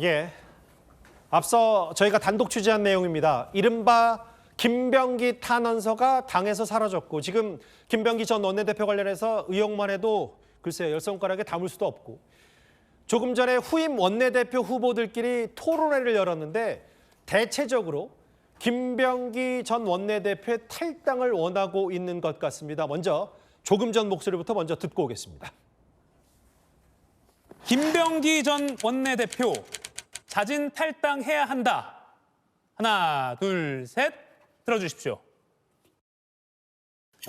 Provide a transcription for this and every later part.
예. 앞서 저희가 단독 취재한 내용입니다. 이른바 김병기 탄원서가 당에서 사라졌고 지금 김병기 전 원내대표 관련해서 의혹만 해도 글쎄요, 열 손가락에 담을 수도 없고 조금 전에 후임 원내대표 후보들끼리 토론회를 열었는데 대체적으로 김병기 전 원내대표의 탈당을 원하고 있는 것 같습니다. 먼저 조금 전 목소리부터 먼저 듣고 오겠습니다. 김병기 전 원내대표 자진 탈당해야 한다. 하나, 둘, 셋 들어주십시오.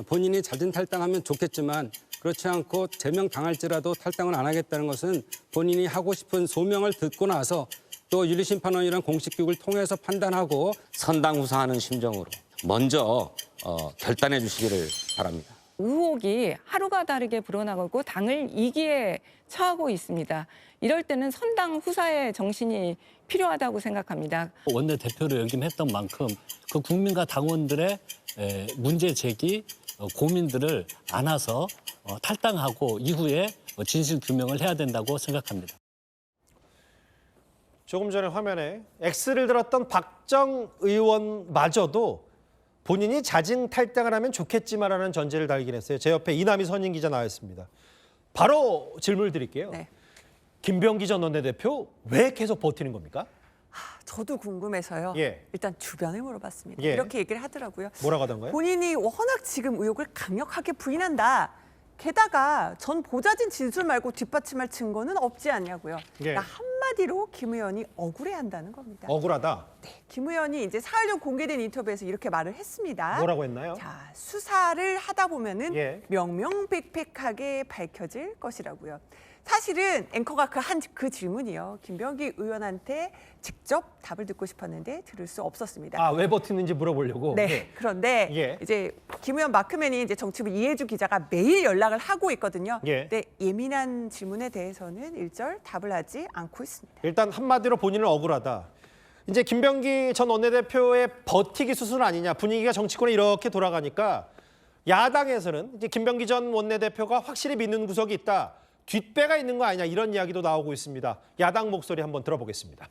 본인이 자진 탈당하면 좋겠지만 그렇지 않고 제명당할지라도 탈당을 안 하겠다는 것은 본인이 하고 싶은 소명을 듣고 나서 또 윤리심판원이라는 공식기구를 통해서 판단하고 선당후사하는 심정으로 먼저 결단해 주시기를 바랍니다. 의혹이 하루가 다르게 불어나고 당을 이기에 처하고 있습니다. 이럴 때는 선당 후사의 정신이 필요하다고 생각합니다. 원내대표로 역임했던 만큼 그 국민과 당원들의 문제 제기, 고민들을 안아서 탈당하고 이후에 진실 규명을 해야 된다고 생각합니다. 조금 전에 화면에 X를 들었던 박정 의원마저도 본인이 자진 탈당을 하면 좋겠지만라는 전제를 달긴 했어요. 제 옆에 이남희 선임 기자 나와 있습니다. 바로 질문을 드릴게요. 네. 김병기 전 원내대표 왜 계속 버티는 겁니까? 저도 궁금해서요. 예. 일단 주변에 물어봤습니다. 예. 이렇게 얘기를 하더라고요. 뭐라고 하던가요? 본인이 워낙 지금 의혹을 강력하게 부인한다. 게다가 전 보좌진 진술 말고 뒷받침할 증거는 없지 않냐고요. 예. 그러니까 한마디로 김 의원이 억울해한다는 겁니다. 억울하다. 김 의원이 이제 사흘 전 공개된 인터뷰에서 이렇게 말을 했습니다. 뭐라고 했나요? 자, 수사를 하다 보면은 예. 명명백백하게 밝혀질 것이라고요. 사실은 앵커가 그 질문이요. 김병기 의원한테 직접 답을 듣고 싶었는데 들을 수 없었습니다. 아, 왜 버티는지 물어보려고. 네. 예. 그런데 예. 이제 김 의원 마크맨이 이제 정치부 이해주 기자가 매일 연락을 하고 있거든요. 예. 근데 예민한 질문에 대해서는 일절 답을 하지 않고 있습니다. 일단 한마디로 본인은 억울하다. 이제 김병기 전 원내대표의 버티기 수순 아니냐. 분위기가 정치권에 이렇게 돌아가니까 야당에서는 이제 김병기 전 원내대표가 확실히 믿는 구석이 있다. 뒷배가 있는 거 아니냐 이런 이야기도 나오고 있습니다. 야당 목소리 한번 들어보겠습니다.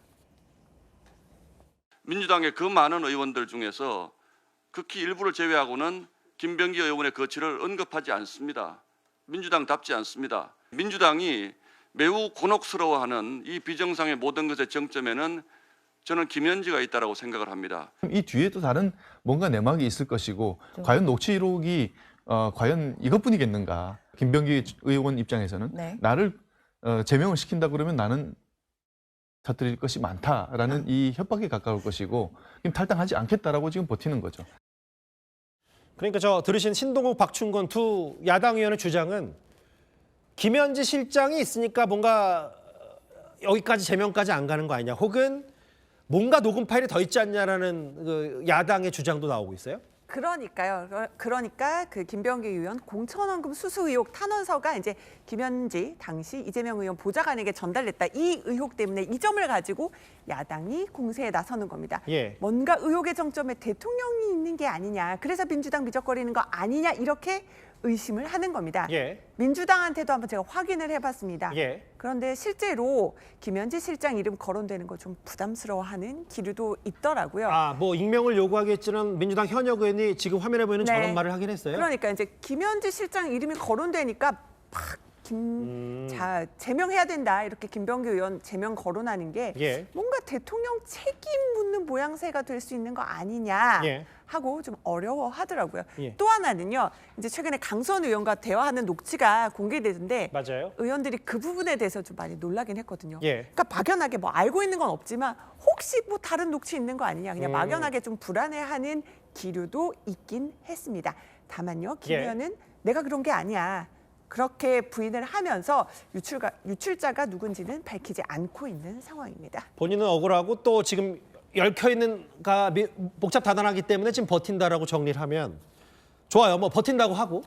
민주당의 그 많은 의원들 중에서 극히 일부를 제외하고는 김병기 의원의 거취를 언급하지 않습니다. 민주당답지 않습니다. 민주당이 매우 곤혹스러워하는 이 비정상의 모든 것의 정점에는 저는 김현지가 있다고 생각을 합니다. 이 뒤에도 다른 뭔가 내막이 있을 것이고 과연 녹취록이 과연 이것뿐이겠는가. 김병기 의원 입장에서는 네. 나를 제명을 시킨다 그러면 나는 터뜨릴 것이 많다라는 이 협박에 가까울 것이고 탈당하지 않겠다라고 지금 버티는 거죠. 그러니까 저 들으신 신동욱, 박충건 두 야당 의원의 주장은 김현지 실장이 있으니까 뭔가 여기까지 제명까지 안 가는 거 아니냐. 혹은 뭔가 녹음 파일이 더 있지 않냐라는 그 야당의 주장도 나오고 있어요. 그러니까요. 그러니까 그 김병기 의원 공천원금 수수 의혹 탄원서가 이제 김현지 당시 이재명 의원 보좌관에게 전달됐다. 이 의혹 때문에 이 점을 가지고 야당이 공세에 나서는 겁니다. 예. 뭔가 의혹의 정점에 대통령이 있는 게 아니냐. 그래서 민주당 미적거리는 거 아니냐. 이렇게 의심을 하는 겁니다. 예. 민주당한테도 한번 제가 확인을 해봤습니다. 예. 그런데 실제로 김현지 실장 이름 거론되는 거 좀 부담스러워하는 기류도 있더라고요. 아, 뭐 익명을 요구하겠지만 민주당 현역 의원이 지금 화면에 보이는 네. 저런 말을 하긴 했어요. 그러니까 이제 김현지 실장 이름이 거론되니까 자 제명해야 된다 이렇게 김병기 의원 제명 거론하는 게 예. 뭔가 대통령 책임 묻는 모양새가 될 수 있는 거 아니냐 예. 하고 좀 어려워하더라고요. 예. 또 하나는요. 이제 최근에 강선 의원과 대화하는 녹취가 공개되는데 맞아요. 의원들이 그 부분에 대해서 좀 많이 놀라긴 했거든요. 예. 그러니까 막연하게 뭐 알고 있는 건 없지만 혹시 뭐 다른 녹취 있는 거 아니냐 그냥 막연하게 좀 불안해하는 기류도 있긴 했습니다. 다만요. 김 예. 의원은 내가 그런 게 아니야. 그렇게 부인을 하면서 유출자가 누군지는 밝히지 않고 있는 상황입니다. 본인은 억울하고 또 지금 얽혀있는가 복잡다단하기 때문에 지금 버틴다라고 정리를 하면 좋아요. 뭐 버틴다고 하고.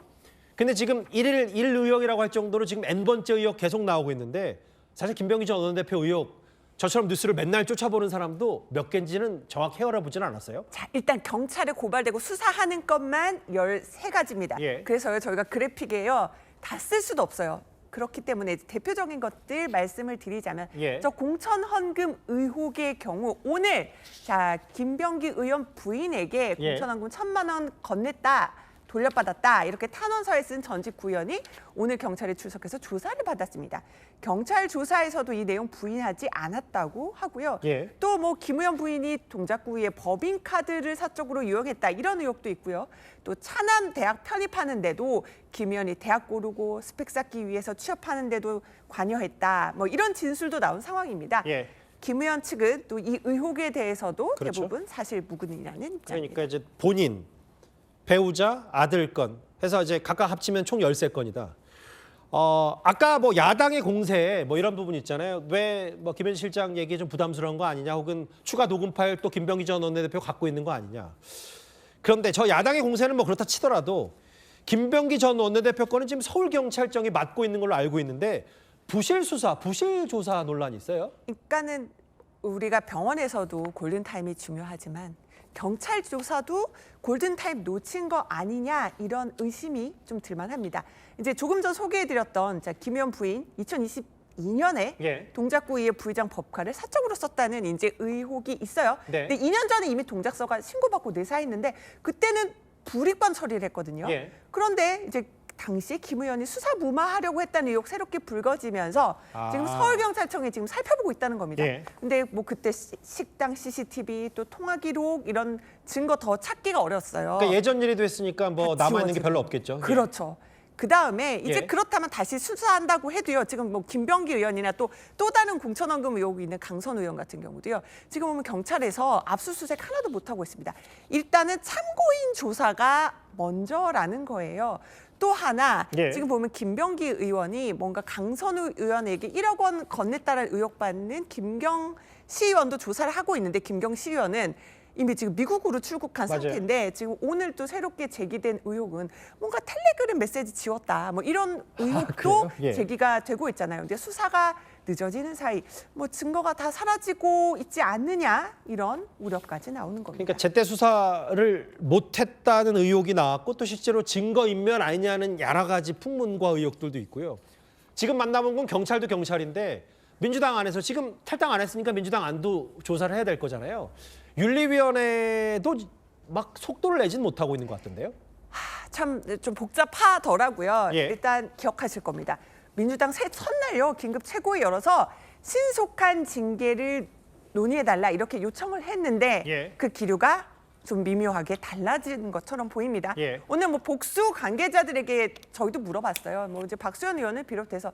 근데 지금 일일 의혹이라고 할 정도로 지금 N번째 의혹 계속 나오고 있는데 사실 김병기 전 원내대표 의혹 저처럼 뉴스를 맨날 쫓아보는 사람도 몇 개인지는 정확히 알아보지는 않았어요. 자, 일단 경찰에 고발되고 수사하는 것만 13가지입니다. 예. 그래서요. 저희가 그래픽에요. 다 쓸 수도 없어요. 그렇기 때문에 대표적인 것들 말씀을 드리자면 예. 저 공천 헌금 의혹의 경우 오늘 자 김병기 의원 부인에게 예. 공천 헌금 1,000만 원 건넸다. 돌려받았다 이렇게 탄원서에 쓴 전직 구의원이 오늘 경찰에 출석해서 조사를 받았습니다. 경찰 조사에서도 이 내용 부인하지 않았다고 하고요. 예. 또 뭐 김 의원 부인이 동작구의 법인카드를 사적으로 이용했다 이런 의혹도 있고요. 또 차남 대학 편입하는데도 김 의원이 대학 고르고 스펙 쌓기 위해서 취업하는데도 관여했다. 뭐 이런 진술도 나온 상황입니다. 예. 김 의원 측은 또 이 의혹에 대해서도 그렇죠. 대부분 사실 무근이라는 입장입니다. 그러니까 이제 본인, 배우자, 아들 건 해서 이제 각각 합치면 총 13건이다. 아까 뭐 야당의 공세 뭐 이런 부분 있잖아요. 왜 뭐 김현지 실장 얘기 좀 부담스러운 거 아니냐, 혹은 추가 녹음 파일 또 김병기 전 원내대표 갖고 있는 거 아니냐. 그런데 저 야당의 공세는 뭐 그렇다 치더라도 김병기 전 원내대표 건은 지금 서울경찰청이 맡고 있는 걸로 알고 있는데 부실 수사, 부실 조사 논란이 있어요. 그러니까는 우리가 병원에서도 골든타임이 중요하지만 경찰 조사도 골든타임 놓친 거 아니냐 이런 의심이 좀 들만합니다. 이제 조금 전 소개해드렸던 김 의원 부인 2022년에 예. 동작구의회 부의장 법카를 사적으로 썼다는 이제 의혹이 있어요. 네. 근데 2년 전에 이미 동작서가 신고받고 내사했는데 그때는 불이권 처리를 했거든요. 예. 그런데 이제 당시에 김 의원이 수사 무마하려고 했다는 의혹 새롭게 불거지면서 지금 서울경찰청에 지금 살펴보고 있다는 겁니다. 예. 근데 뭐 그때 식당 CCTV 또 통화 기록 이런 증거 더 찾기가 어렸어요. 그러니까 예전 일이도 했으니까 뭐 다 남아 있는 게 지워지고. 별로 없겠죠. 예. 그렇죠. 그 다음에 이제 예. 그렇다면 다시 수사한다고 해도요. 지금 뭐 김병기 의원이나 또 다른 공천원금 의혹이 있는 강선 의원 같은 경우도요. 지금 보면 경찰에서 압수수색 하나도 못 하고 있습니다. 일단은 참고인 조사가 먼저라는 거예요. 또 하나 예. 지금 보면 김병기 의원이 뭔가 강선우 의원에게 1억 원 건넸다는 의혹받는 김경 시의원도 조사를 하고 있는데 김경 시의원은 이미 지금 미국으로 출국한 맞아요. 상태인데 지금 오늘 또 새롭게 제기된 의혹은 뭔가 텔레그램 메시지 지웠다 뭐 이런 의혹도 그래요? 예. 제기가 되고 있잖아요. 근데 수사가 늦어지는 사이 뭐 증거가 다 사라지고 있지 않느냐 이런 우려까지 나오는 겁니다. 그러니까 제때 수사를 못했다는 의혹이 나왔고 또 실제로 증거인멸 아니냐는 여러 가지 풍문과 의혹들도 있고요. 지금 만나본 건 경찰도 경찰인데 민주당 안에서 지금 탈당 안 했으니까 민주당 안도 조사를 해야 될 거잖아요. 윤리위원회도 막 속도를 내진 못하고 있는 것 같던데요. 참 좀 복잡하더라고요. 예. 일단 기억하실 겁니다. 민주당 첫날요 긴급 최고위 열어서 신속한 징계를 논의해달라 이렇게 요청을 했는데 예. 그 기류가 좀 미묘하게 달라진 것처럼 보입니다. 예. 오늘 뭐 복수 관계자들에게 저희도 물어봤어요. 뭐 이제 박수현 의원을 비롯해서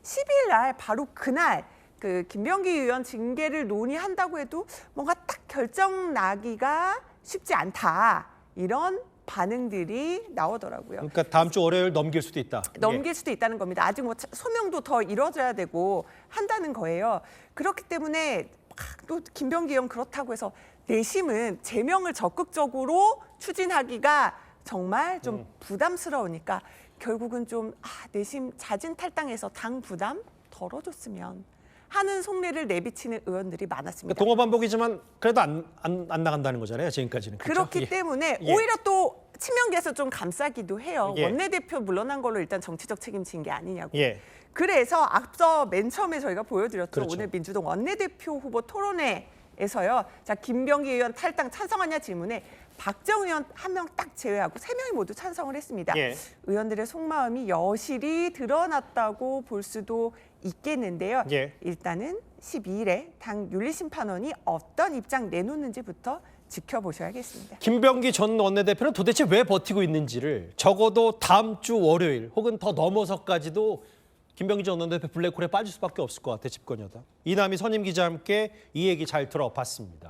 10일 날 바로 그날 그 김병기 의원 징계를 논의한다고 해도 뭔가 딱 결정 나기가 쉽지 않다 이런 반응들이 나오더라고요. 그러니까 다음 주 월요일 넘길 수도 있다. 넘길 수도 있다는 겁니다. 아직 뭐 소명도 더 이루어져야 되고 한다는 거예요. 그렇기 때문에 또 김병기 의원 그렇다고 해서 내심은 제명을 적극적으로 추진하기가 정말 좀 부담스러우니까 결국은 좀 내심 자진 탈당해서 당 부담 덜어줬으면 하는 속내를 내비치는 의원들이 많았습니다. 그러니까 동어반복이지만 그래도 안 나간다는 거잖아요. 지금까지는. 그렇죠? 그렇기 예. 때문에 예. 오히려 또 친명계에서 좀 감싸기도 해요. 예. 원내대표 물러난 걸로 일단 정치적 책임진 게 아니냐고. 예. 그래서 앞서 맨 처음에 저희가 보여드렸죠. 그렇죠. 오늘 민주당 원내대표 후보 토론회에서요. 자 김병기 의원 탈당 찬성하냐 질문에 박정 의원 한 명 딱 제외하고 3명이 모두 찬성을 했습니다. 예. 의원들의 속마음이 여실히 드러났다고 볼 수도 있겠는데요. 예. 일단은 12일에 당 윤리심판원이 어떤 입장 내놓는지부터 지켜보셔야겠습니다. 김병기 전 원내대표는 도대체 왜 버티고 있는지를 적어도 다음 주 월요일 혹은 더 넘어서까지도 김병기 전 원내대표 블랙홀에 빠질 수밖에 없을 것 같아, 집권여당. 이남희 선임 기자와 함께 이 얘기 잘 들어봤습니다.